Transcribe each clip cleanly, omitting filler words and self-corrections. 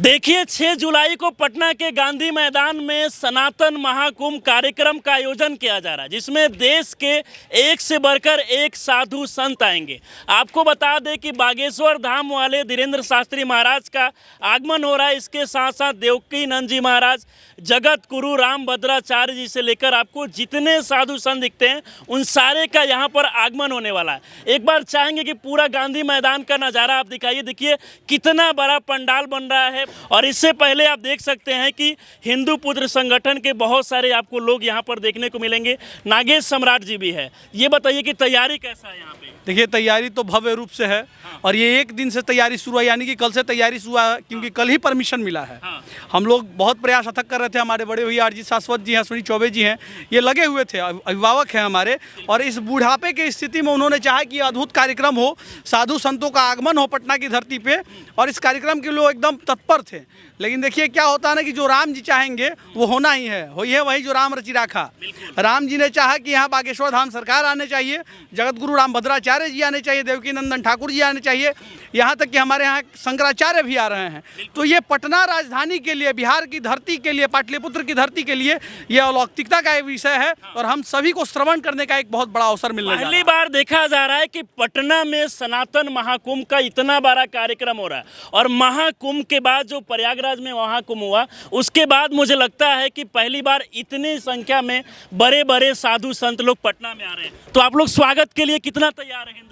देखिए 6 जुलाई को पटना के गांधी मैदान में सनातन महाकुंभ कार्यक्रम का आयोजन किया जा रहा है, जिसमें देश के एक से बढ़कर एक साधु संत आएंगे। आपको बता दें कि बागेश्वर धाम वाले धीरेन्द्र शास्त्री महाराज का आगमन हो रहा है। इसके साथ साथ देवकीनंद जी महाराज, जगत गुरु रामभद्राचार्य जी से लेकर आपको जितने साधु संत दिखते हैं उन सारे का यहाँ पर आगमन होने वाला है। एक बार चाहेंगे कि पूरा गांधी मैदान का नज़ारा आप दिखाइए। देखिए कितना बड़ा पंडाल बन रहा है। और इससे पहले आप देख सकते हैं कि हिंदू पुत्र संगठन के बहुत सारे आपको लोग यहाँ पर देखने को मिलेंगे। नागेश सम्राट जी भी है। ये बताइए कि तैयारी कैसा है यहाँ पे? देखिए तैयारी तो भव्य रूप से है। हाँ। और ये एक दिन से तैयारी शुरू है, यानी कि कल से तैयारी शुरू है, क्योंकि कल ही परमिशन मिला है। हाँ। हम लोग बहुत प्रयास अथक कर रहे थे। हमारे बड़े भैया अरजीत शाश्वत जी हैं, अश्विनी चौबे जी हैं, ये लगे हुए थे, अभिभावक हैं हमारे। और इस बुढ़ापे की स्थिति में उन्होंने चाहा कि अद्भुत कार्यक्रम हो, साधु संतों का आगमन हो पटना की धरती पे, और इस कार्यक्रम के लोग एकदम तत्पर थे। लेकिन देखिए क्या होता है ना कि जो राम जी चाहेंगे वो होना ही है, वही जो राम रचि राखा। राम जी ने चाहा कि यहाँ बागेश्वर धाम सरकार आने चाहिए, जगत गुरु रामभद्राचार्य जी आने चाहिए, देवकीनंदन ठाकुर जी आने चाहिए, यहाँ तक कि हमारे यहाँ शंकराचार्य भी आ रहे हैं। तो ये पटना राजधानी के लिए, बिहार की धरती के लिए, पाटलिपुत्र की धरती के लिए ये अलौकिकता का एक विषय है, और हम सभी को श्रवण करने का एक बहुत बड़ा अवसर मिलने जा रहा है। पहली बार देखा जा रहा है कि पटना में सनातन महाकुंभ का इतना बड़ा कार्यक्रम हो रहा है। और महाकुंभ के बाद जो प्रयागराज में महाकुंभ हुआ, उसके बाद मुझे लगता है कि पहली बार इतनी संख्या में बड़े बड़े साधु संत लोग पटना में आ रहे हैं। तो आप लोग स्वागत के लिए कितना तैयार है?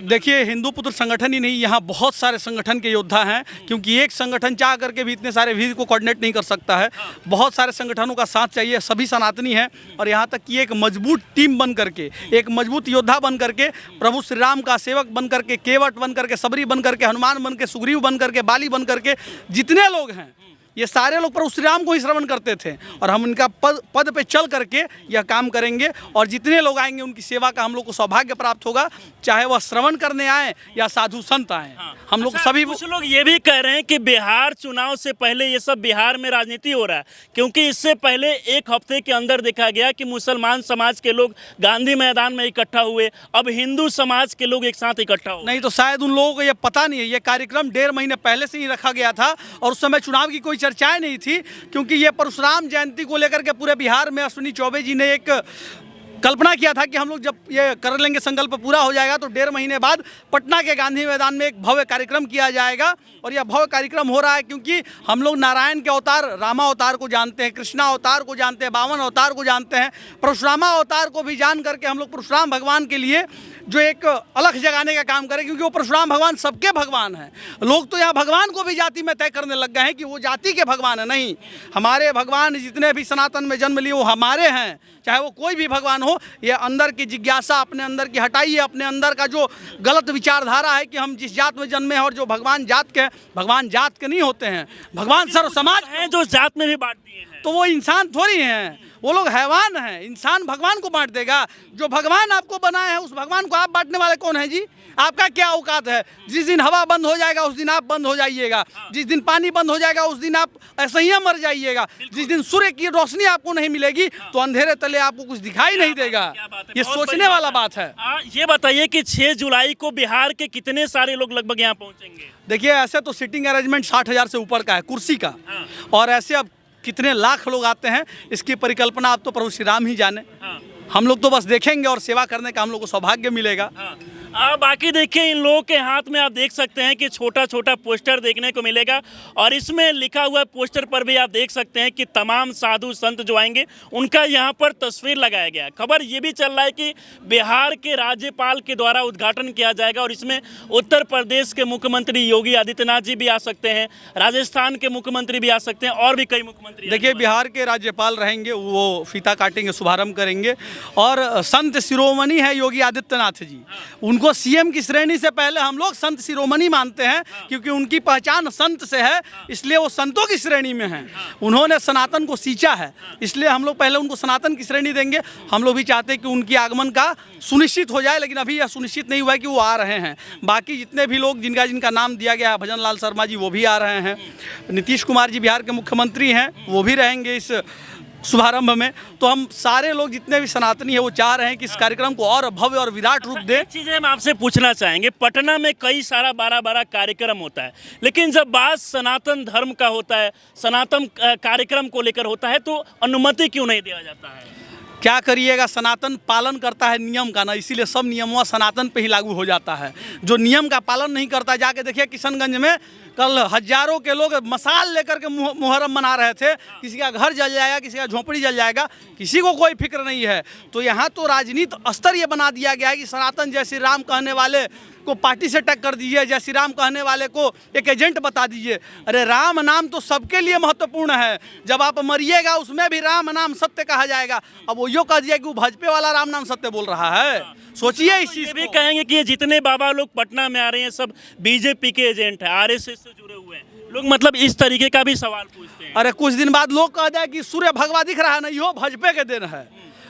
देखिए हिंदू पुत्र संगठन ही नहीं, यहाँ बहुत सारे संगठन के योद्धा हैं, क्योंकि एक संगठन चाह करके भी इतने सारे भीड़ को कोऑर्डिनेट नहीं कर सकता है। बहुत सारे संगठनों का साथ चाहिए, सभी सनातनी हैं। और यहाँ तक कि एक मजबूत टीम बन करके, एक मजबूत योद्धा बन करके, प्रभु श्री राम का सेवक बन करके, केवट बन करके, सबरी बन करके, हनुमान बन के, सुग्रीव बन करके, बाली बन करके, जितने लोग हैं ये सारे लोग प्रभु श्री राम को ही श्रवण करते थे। और हम उनका पद पे चल करके यह काम करेंगे। और जितने लोग आएंगे उनकी सेवा का हम लोग को सौभाग्य प्राप्त होगा, चाहे वह श्रवण करने आए या साधु संत आए। हम लोग सभी। कुछ लोग ये भी कह रहे हैं कि बिहार चुनाव से पहले ये सब बिहार में राजनीति हो रहा है, क्योंकि इससे पहले एक हफ्ते के अंदर देखा गया कि मुसलमान समाज के लोग गांधी मैदान में इकट्ठा हुए, अब हिंदू समाज के लोग एक साथ इकट्ठा हुए। नहीं तो शायद उन लोगों को ये पता नहीं है। ये कार्यक्रम 1.5 महीने पहले से ही रखा गया था, और उस समय चुनाव की कोई चर्चाएं नहीं थी, क्योंकि ये परशुराम जयंती को लेकर के पूरे बिहार में अश्विनी चौबे जी ने एक कल्पना किया था कि हम लोग जब ये कर लेंगे, संकल्प पूरा हो जाएगा, तो 1.5 महीने बाद पटना के गांधी मैदान में एक भव्य कार्यक्रम किया जाएगा। और यह भव्य कार्यक्रम हो रहा है क्योंकि हम लोग नारायण के अवतार रामा अवतार को जानते हैं, कृष्णा अवतार को जानते हैं, बावन अवतार को जानते हैं, परशुरामा अवतार को भी जान करके हम लोग परशुराम भगवान के लिए जो एक अलख जगाने का काम करें, क्योंकि वो परशुराम भगवान सबके भगवान हैं। लोग तो यहाँ भगवान को भी जाति में तय करने लग गए हैं कि वो जाति के भगवान है। नहीं, हमारे भगवान जितने भी सनातन में जन्म लिए वो हमारे हैं, चाहे वो कोई भी भगवान हो। ये अंदर की जिज्ञासा अपने अंदर की हटाइए, अपने अंदर का जो गलत विचारधारा है कि हम जिस जात में जन्मे हैं और जो भगवान जात के, भगवान जात के नहीं होते हैं, भगवान सर्व समाज हैं जो जात में भी बांट दिए हैं। तो वो इंसान थोड़ी हैं, वो लोग हैवान हैं। इंसान भगवान को बांट देगा? जो भगवान आपको बनाए हैं उस भगवान को आप बांटने वाले कौन है जी? आपका क्या औकात है? जिस दिन हवा बंद हो जाएगा उस दिन आप बंद हो जाइएगा, जिस दिन पानी बंद हो जाएगा उस दिन आप ऐसे ही मर जाइएगा, जिस दिन सूर्य की रोशनी आपको नहीं मिलेगी तो अंधेरे तले आपको कुछ दिखाई नहीं देगा। ये सोचने वाला बात है। ये बताइए कि 6 जुलाई को बिहार के कितने सारे लोग लगभग यहाँ पहुँचेंगे? देखिए ऐसे तो सीटिंग अरेंजमेंट 60,000 से ऊपर का है कुर्सी का, और ऐसे अब कितने लाख लोग आते हैं इसकी परिकल्पना आप तो प्रभु श्री राम ही जाने। हम लोग तो बस देखेंगे और सेवा करने का हम लोग को सौभाग्य मिलेगा। बाकी देखिए इन लोगों के हाथ में आप देख सकते हैं कि छोटा छोटा पोस्टर देखने को मिलेगा, और इसमें लिखा हुआ पोस्टर पर भी आप देख सकते हैं कि तमाम साधु संत जो आएंगे उनका यहाँ पर तस्वीर लगाया गया। खबर ये भी चल रहा है कि बिहार के राज्यपाल के द्वारा उद्घाटन किया जाएगा, और इसमें उत्तर प्रदेश के मुख्यमंत्री योगी आदित्यनाथ जी भी आ सकते हैं, राजस्थान के मुख्यमंत्री भी आ सकते हैं, और भी कई मुख्यमंत्री। देखिए बिहार के राज्यपाल रहेंगे, वो फीता काटेंगे, शुभारंभ करेंगे। और संत शिरोमणि है योगी आदित्यनाथ जी, उनको सीएम की श्रेणी से पहले हम लोग संत शिरोमणि मानते हैं, क्योंकि उनकी पहचान संत से है, इसलिए वो संतों की श्रेणी में हैं। उन्होंने सनातन को सींचा है, इसलिए हम लोग पहले उनको सनातन की श्रेणी देंगे। हम लोग भी चाहते हैं कि उनकी आगमन का सुनिश्चित हो जाए, लेकिन अभी यह सुनिश्चित नहीं हुआ है कि वो आ रहे हैं। बाकी जितने भी लोग जिनका नाम दिया गया है, भजन लाल शर्मा जी वो भी आ रहे हैं, नीतीश कुमार जी बिहार के मुख्यमंत्री हैं वो भी रहेंगे इस शुभारंभ में। तो हम सारे लोग जितने भी सनातनी हैं वो चाह रहे हैं कि इस कार्यक्रम को और भव्य और विराट रूप दें। एक चीज़ हम आपसे पूछना चाहेंगे, पटना में कई सारा बड़ा कार्यक्रम होता है, लेकिन जब बात सनातन धर्म का होता है, सनातन कार्यक्रम को लेकर होता है, तो अनुमति क्यों नहीं दिया जाता है? क्या करिएगा, सनातन पालन करता है नियम का ना, इसीलिए सब नियमों सनातन पे ही लागू हो जाता है। जो नियम का पालन नहीं करता, जाके देखिए किशनगंज में कल हजारों के लोग मसाल लेकर के मुहर्रम मना रहे थे। किसी का घर जल जाएगा, किसी का झोपड़ी जल जाएगा, किसी को कोई फिक्र नहीं है। तो यहाँ तो राजनीति स्तर ये बना दिया गया है कि सनातन जय श्री राम कहने वाले को पार्टी से टैग कर दीजिए, जय श्री राम कहने वाले को एक एजेंट बता दीजिए। अरे राम नाम तो सबके लिए महत्वपूर्ण है, जब आप मरिएगा उसमें भी राम नाम सत्य कहा जाएगा। अब वो यो कह दिया कि वो भाजपा वाला राम नाम सत्य बोल रहा है, सोचिए इस चीज़ भी को। कहेंगे कि ये जितने बाबा लोग पटना में आ रहे हैं सब बीजेपी के एजेंट हैं, आरएसएस से जुड़े हुए हैं लोग, मतलब इस तरीके का भी सवाल पूछते हैं। अरे कुछ दिन बाद लोग कह जाए कि सूर्य भगवा दिख रहा है, नहीं हो भाजपा के दिन है,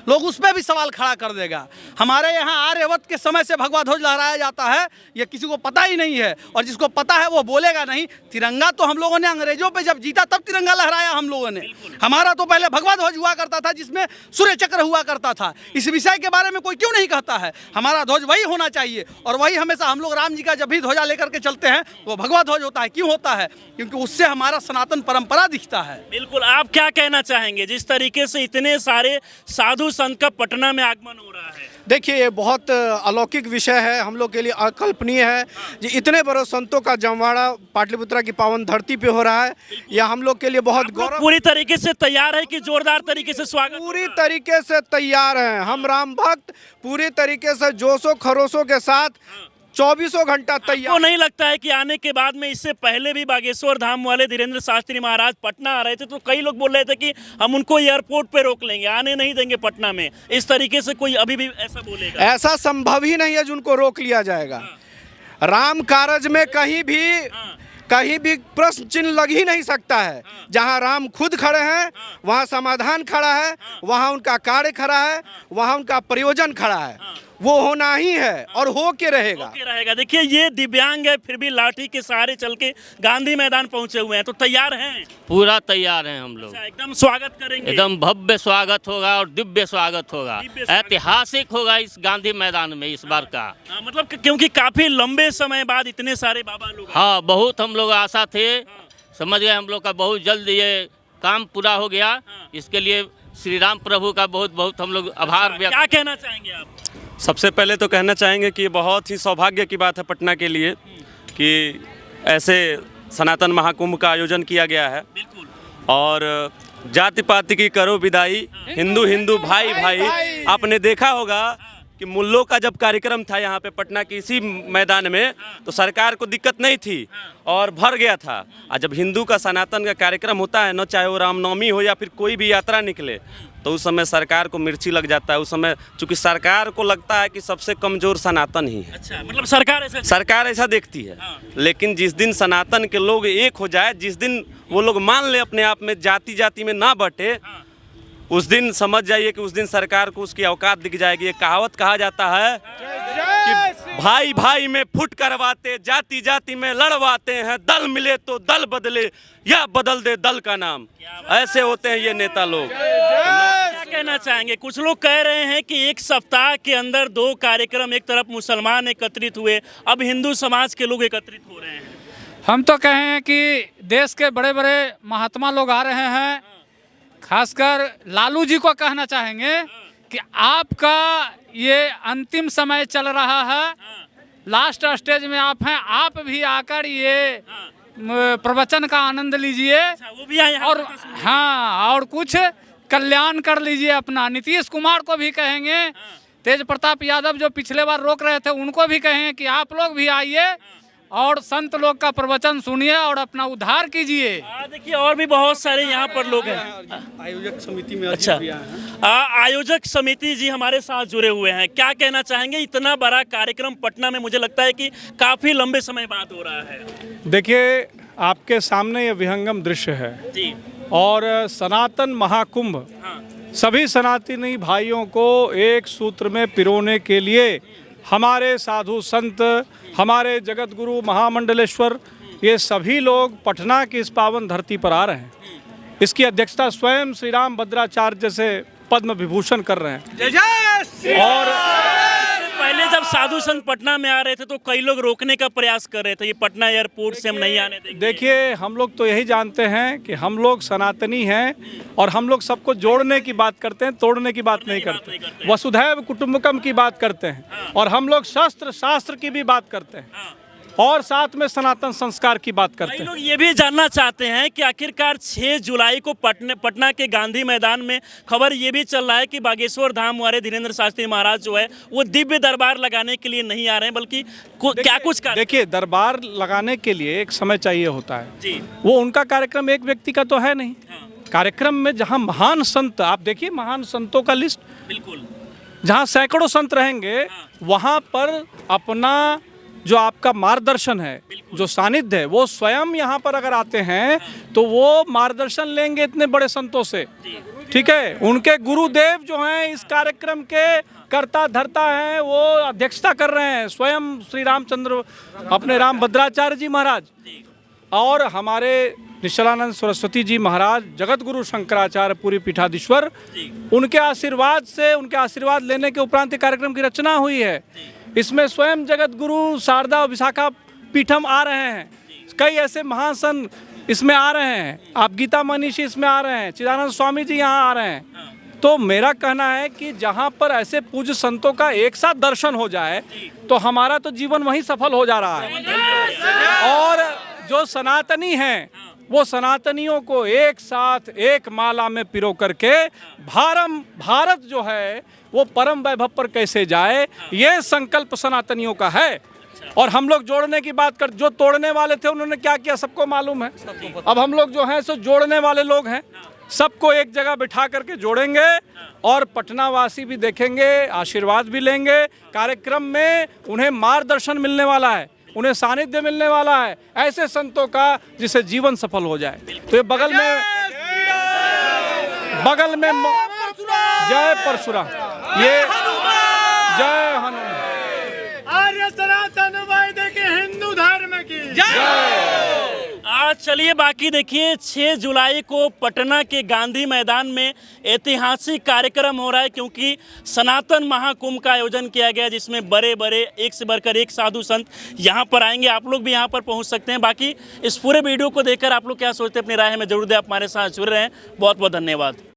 लोग उस पर भी सवाल खड़ा कर देगा। हमारे यहाँ आर्यवत के समय से भगवा ध्वज लहराया जाता है, ये किसी को पता ही नहीं है, और जिसको पता है वो बोलेगा नहीं। तिरंगा तो हम लोगों ने अंग्रेजों पे जब जीता तब तिरंगा लहराया हम लोगों ने। हमारा तो पहले भगवा ध्वज हुआ करता था जिसमें सूर्य चक्र हुआ करता था। इस विषय के बारे में कोई क्यों नहीं कहता है? हमारा ध्वज वही होना चाहिए, और वही हमेशा हम लोग राम जी का जब भी ध्वजा लेकर के चलते हैं वो भगवा ध्वज होता है। क्यों होता है? क्योंकि उससे हमारा सनातन परंपरा दिखता है। बिल्कुल, आप क्या कहना चाहेंगे जिस तरीके से इतने सारे साधु संत का पटना में आगमन हो रहा है? देखिए, ये बहुत अलौकिक विषय है, हम लोग के लिए अकल्पनीय है कि इतने बड़े संतों का जमवाड़ा पाटलिपुत्रा की पावन धरती पे हो रहा है। यह हम लोग के लिए बहुत गौरव। पूरी तरीके से तैयार है कि जोरदार तरीके से स्वागत? पूरी तरीके से तैयार हैं हम राम भक्त, पूरी तरीके से जोशो खरोशों के साथ 24 घंटा तैयार। तो नहीं लगता है कि आने के बाद में, इससे पहले भी बागेश्वर धाम वाले धीरेन्द्र शास्त्री महाराज पटना आ रहे थे तो कई लोग बोल रहे थे कि हम उनको एयरपोर्ट पे रोक लेंगे, आने नहीं देंगे पटना में, इस तरीके से कोई अभी भी ऐसा बोलेगा? ऐसा संभव ही नहीं है जिनको रोक लिया जाएगा। राम कारज में कहीं भी प्रश्न चिन्ह लग ही नहीं सकता है। जहां राम खुद खड़े हैं वहां समाधान खड़ा है, वहां उनका कार्य खड़ा है, वहां उनका प्रयोजन खड़ा है। वो होना ही है और हो के रहेगा। देखिए, ये दिव्यांग है फिर भी लाठी के सहारे चल के गांधी मैदान पहुंचे हुए हैं, तो तैयार हैं? पूरा तैयार हैं हम लोग। अच्छा, एकदम स्वागत करेंगे? एकदम भव्य स्वागत होगा और दिव्य स्वागत होगा, ऐतिहासिक होगा इस गांधी मैदान में इस बार का। मतलब क्योंकि काफी लंबे समय बाद इतने सारे बाबा लोग। हाँ, बहुत हम लोग आशा थे, समझ गए हम लोग का बहुत जल्द ये काम पूरा हो गया। इसके लिए श्री राम प्रभु का बहुत बहुत हम लोग आभार व्यक्त। क्या कहना चाहेंगे आप? सबसे पहले तो कहना चाहेंगे कि बहुत ही सौभाग्य की बात है पटना के लिए कि ऐसे सनातन महाकुंभ का आयोजन किया गया है। बिल्कुल। और जाति पाति की करो विदाई, हिंदू हिंदू भाई भाई। आपने देखा होगा कि मुल्लों का जब कार्यक्रम था यहाँ पे पटना के इसी मैदान में, तो सरकार को दिक्कत नहीं थी और भर गया था। और जब हिंदू का सनातन का कार्यक्रम होता है न, चाहे वो रामनवमी हो या फिर कोई भी यात्रा निकले, तो उस समय सरकार को मिर्ची लग जाता है। उस समय चूंकि सरकार को लगता है कि सबसे कमजोर सनातन ही है। अच्छा, मतलब सरकार ऐसा देखती है। लेकिन जिस दिन सनातन के लोग एक हो जाए, जिस दिन वो लोग मान ले अपने आप में, जाति जाति में ना बटे, उस दिन समझ जाइए कि उस दिन सरकार को उसकी औकात दिख जाएगी। एक कहावत कहा जाता है कि भाई भाई में फुट करवाते, जाति जाति में लड़वाते हैं, दल मिले तो दल बदले या बदल दे दल का नाम। ऐसे होते हैं ये नेता लोग। क्या कहना चाहेंगे? कुछ लोग कह रहे हैं कि एक सप्ताह के अंदर 2 कार्यक्रम, एक तरफ मुसलमान एकत्रित हुए, अब हिंदू समाज के लोग एकत्रित हो रहे हैं। हम तो कहें कि देश के बड़े बड़े महात्मा लोग आ रहे हैं, खासकर लालू जी को कहना चाहेंगे कि आपका ये अंतिम समय चल रहा है, लास्ट स्टेज में आप हैं, आप भी आकर ये प्रवचन का आनंद लीजिए। वो भी आए और हाँ, और कुछ कल्याण कर लीजिए अपना। नीतीश कुमार को भी कहेंगे, तेज प्रताप यादव जो पिछले बार रोक रहे थे उनको भी कहेंगे कि आप लोग भी आइए और संत लोग का प्रवचन सुनिए और अपना उद्धार कीजिए। देखिए, और भी बहुत सारे यहाँ पर लोग हैं आयोजक समिति में। अच्छा, आयोजक समिति जी हमारे साथ जुड़े हुए हैं, क्या कहना चाहेंगे? इतना बड़ा कार्यक्रम पटना में मुझे लगता है कि काफी लंबे समय बाद हो रहा है। देखिए, आपके सामने ये विहंगम दृश्य है जी। और सनातन महाकुंभ सभी सनातनी भाइयों को एक सूत्र में पिरोने के लिए हमारे साधु संत, हमारे जगत गुरु महामंडलेश्वर, ये सभी लोग पटना की इस पावन धरती पर आ रहे हैं। इसकी अध्यक्षता स्वयं श्री राम भद्राचार्य जैसे पद्म विभूषण कर रहे हैं। जय जय। और पहले जब साधु संत पटना में आ रहे थे तो कई लोग रोकने का प्रयास कर रहे थे, ये पटना एयरपोर्ट से हम नहीं आने देंगे। देखिए, हम लोग तो यही जानते हैं कि हम लोग सनातनी हैं और हम लोग सबको जोड़ने की बात करते हैं, तोड़ने की बात नहीं करते। वसुधैव कुटुंबकम की बात करते हैं और हम लोग शास्त्र की भी बात करते हैं और साथ में सनातन संस्कार की बात करते कई हैं। लोग ये भी जानना चाहते हैं कि आखिरकार 6 जुलाई को पटना के गांधी मैदान में खबर ये भी चल रहा है कि बागेश्वर धाम वाले धीरेन्द्र शास्त्री महाराज जो है वो दिव्य दरबार लगाने के लिए नहीं आ रहे हैं, बल्कि क्या कुछ देखिए, दरबार लगाने के लिए एक समय चाहिए होता है जी। वो उनका कार्यक्रम एक व्यक्ति का तो है नहीं। कार्यक्रम में जहाँ महान संत, आप देखिए महान संतों का लिस्ट, बिल्कुल जहाँ सैकड़ों संत रहेंगे वहाँ पर अपना जो आपका मार्गदर्शन है, जो सानिध्य है, वो स्वयं यहाँ पर अगर आते हैं तो वो मार्गदर्शन लेंगे इतने बड़े संतों से। ठीक है, उनके गुरुदेव जो हैं इस कार्यक्रम के कर्ता धर्ता हैं, वो अध्यक्षता कर रहे हैं स्वयं श्री रामचंद्र अपने राम भद्राचार्य जी महाराज और हमारे निश्चलानंद सरस्वती जी महाराज, जगत गुरु शंकराचार्य पूरी पीठाधीश्वर, उनके आशीर्वाद से, उनके आशीर्वाद लेने के उपरांत कार्यक्रम की रचना हुई है। इसमें स्वयं जगत गुरु शारदा और विशाखा पीठम आ रहे हैं, कई ऐसे महासन इसमें आ रहे हैं, आप गीता मनीषी इसमें आ रहे हैं, चिदानंद स्वामी जी यहाँ आ रहे हैं। तो मेरा कहना है कि जहाँ पर ऐसे पूज्य संतों का एक साथ दर्शन हो जाए तो हमारा तो जीवन वहीं सफल हो जा रहा है। और जो सनातनी हैं वो सनातनियों को एक साथ एक माला में पिरो करके भारत जो है वो परम वैभव पर कैसे जाए, ये संकल्प सनातनियों का है। और हम लोग जोड़ने की बात कर, जो तोड़ने वाले थे उन्होंने क्या किया सबको मालूम है। अब हम लोग जो हैं सो जोड़ने वाले लोग हैं, सबको एक जगह बिठा करके जोड़ेंगे और पटना वासी भी देखेंगे, आशीर्वाद भी लेंगे। कार्यक्रम में उन्हें मार्गदर्शन मिलने वाला है, उन्हें सानिध्य मिलने वाला है ऐसे संतों का जिससे जीवन सफल हो जाए। तो ये बगल में जय परशुराम, ये जय हनुमान, आर्य सनातन वैदिक हिंदू धर्म की आज चलिए बाकी देखिए 6 जुलाई को पटना के गांधी मैदान में ऐतिहासिक कार्यक्रम हो रहा है, क्योंकि सनातन महाकुंभ का आयोजन किया गया जिसमें बड़े बड़े एक से बढ़कर एक साधु संत यहां पर आएंगे। आप लोग भी यहां पर पहुंच सकते हैं। बाकी इस पूरे वीडियो को देखकर आप लोग क्या सोचते हैं, अपनी राय हमें जरूर दें। आप हमारे साथ जुड़ रहे हैं, बहुत बहुत धन्यवाद।